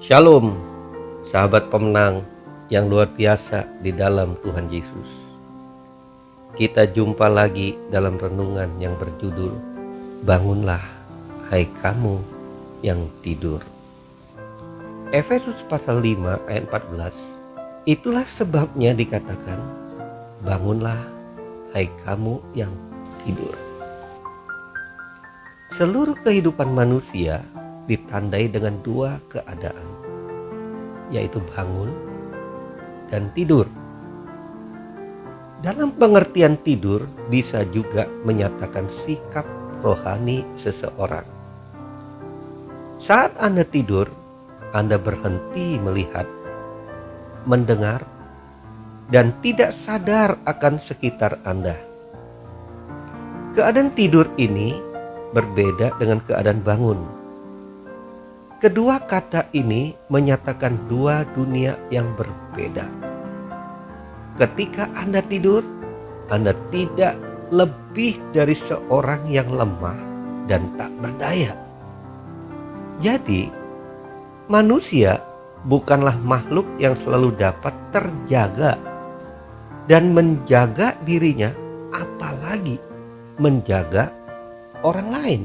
Shalom, sahabat pemenang yang luar biasa di dalam Tuhan Yesus. Kita jumpa lagi dalam renungan yang berjudul Bangunlah, hai kamu yang tidur. Efesus pasal 5 ayat 14. Itulah sebabnya dikatakan, bangunlah, hai kamu yang tidur. Seluruh kehidupan manusia ditandai dengan dua keadaan, yaitu bangun dan tidur. Dalam pengertian tidur bisa juga menyatakan sikap rohani seseorang. Saat Anda tidur, Anda berhenti melihat, mendengar, dan tidak sadar akan sekitar Anda. Keadaan tidur ini berbeda dengan keadaan bangun. Kedua kata ini menyatakan dua dunia yang berbeda. Ketika Anda tidur, Anda tidak lebih dari seorang yang lemah dan tak berdaya. Jadi, manusia bukanlah makhluk yang selalu dapat terjaga dan menjaga dirinya, apalagi menjaga orang lain.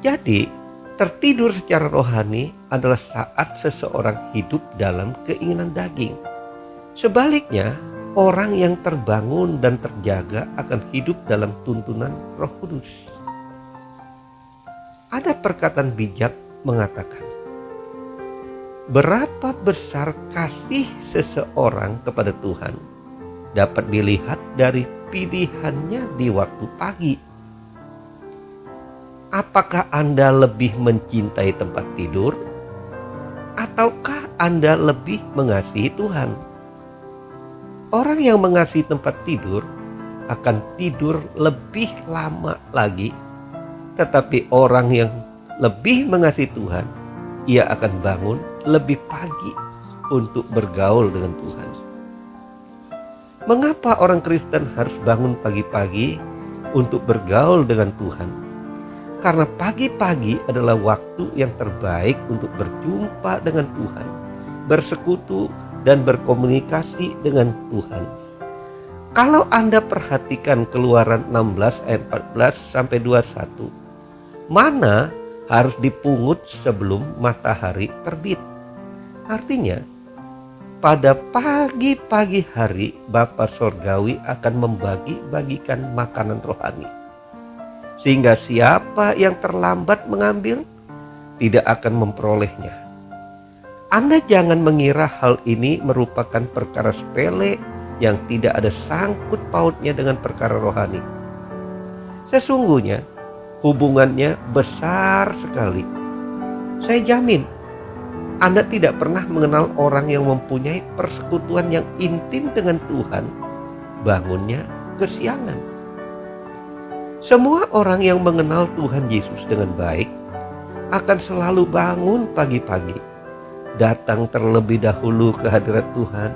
Jadi, tertidur secara rohani adalah saat seseorang hidup dalam keinginan daging. Sebaliknya, orang yang terbangun dan terjaga akan hidup dalam tuntunan Roh Kudus. Ada perkataan bijak mengatakan, berapa besar kasih seseorang kepada Tuhan dapat dilihat dari pilihannya di waktu pagi. Apakah Anda lebih mencintai tempat tidur? Ataukah Anda lebih mengasihi Tuhan? Orang yang mengasihi tempat tidur akan tidur lebih lama lagi. Tetapi orang yang lebih mengasihi Tuhan, ia akan bangun lebih pagi untuk bergaul dengan Tuhan. Mengapa orang Kristen harus bangun pagi-pagi untuk bergaul dengan Tuhan? Karena pagi-pagi adalah waktu yang terbaik untuk berjumpa dengan Tuhan, bersekutu dan berkomunikasi dengan Tuhan. Kalau Anda perhatikan Keluaran 16 ayat 14 sampai 21, mana harus dipungut sebelum matahari terbit. Artinya, pada pagi-pagi hari Bapa Sorgawi akan membagi-bagikan makanan rohani. Sehingga siapa yang terlambat mengambil tidak akan memperolehnya. Anda jangan mengira hal ini merupakan perkara sepele yang tidak ada sangkut pautnya dengan perkara rohani. Sesungguhnya hubungannya besar sekali. Saya jamin Anda tidak pernah mengenal orang yang mempunyai persekutuan yang intim dengan Tuhan, bangunnya kesiangan. Semua orang yang mengenal Tuhan Yesus dengan baik akan selalu bangun pagi-pagi, datang terlebih dahulu ke hadirat Tuhan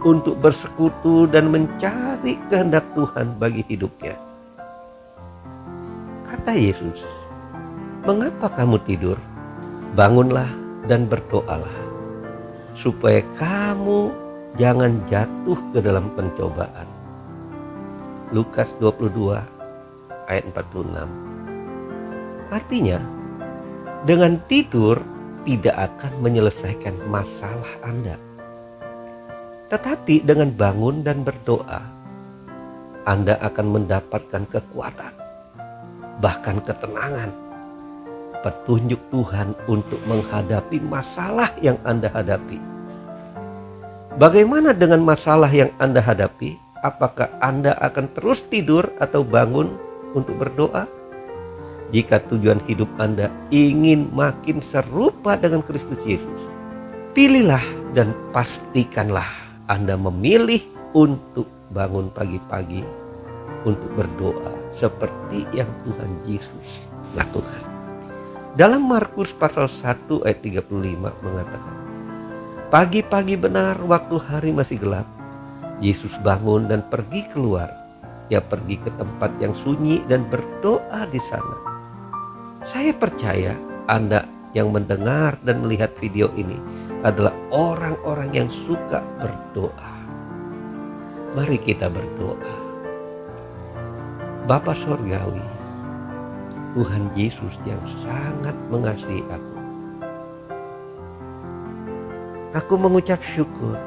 untuk bersekutu dan mencari kehendak Tuhan bagi hidupnya. Kata Yesus, "Mengapa kamu tidur? Bangunlah dan berdoalah, supaya kamu jangan jatuh ke dalam pencobaan." Lukas 22 ayat 46. Artinya, dengan tidur tidak akan menyelesaikan masalah Anda. Tetapi dengan bangun dan berdoa, Anda akan mendapatkan kekuatan, bahkan ketenangan, petunjuk Tuhan untuk menghadapi masalah yang Anda hadapi. Bagaimana dengan masalah yang Anda hadapi? Apakah Anda akan terus tidur atau bangun untuk berdoa? Jika tujuan hidup Anda ingin makin serupa dengan Kristus Yesus, pilihlah dan pastikanlah Anda memilih untuk bangun pagi-pagi untuk berdoa seperti yang Tuhan Yesus lakukan. Dalam Markus pasal 1 ayat 35 mengatakan, pagi-pagi benar waktu hari masih gelap, Yesus bangun dan pergi keluar. Ia pergi ke tempat yang sunyi dan berdoa di sana. Saya percaya Anda yang mendengar dan melihat video ini adalah orang-orang yang suka berdoa. Mari kita berdoa. Bapa Sorgawi, Tuhan Yesus yang sangat mengasihi aku. Aku mengucap syukur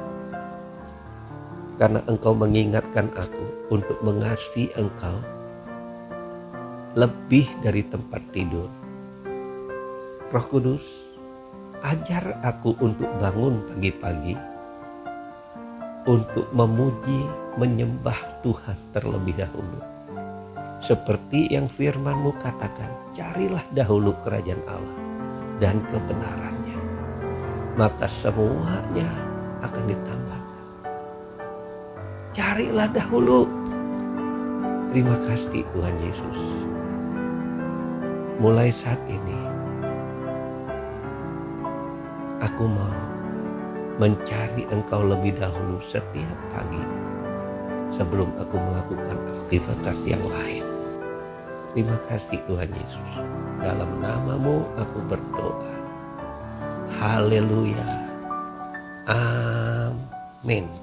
karena Engkau mengingatkan aku untuk mengasihi Engkau lebih dari tempat tidur. Roh Kudus, ajar aku untuk bangun pagi-pagi, untuk memuji, menyembah Tuhan terlebih dahulu. Seperti yang firman-Mu katakan, carilah dahulu kerajaan Allah dan kebenarannya, maka semuanya akan ditambahkan. Carilah dahulu. Terima kasih Tuhan Yesus. Mulai saat ini, aku mau mencari Engkau lebih dahulu setiap pagi sebelum aku melakukan aktivitas yang lain. Terima kasih Tuhan Yesus. Dalam nama-Mu aku berdoa. Haleluya. Amin.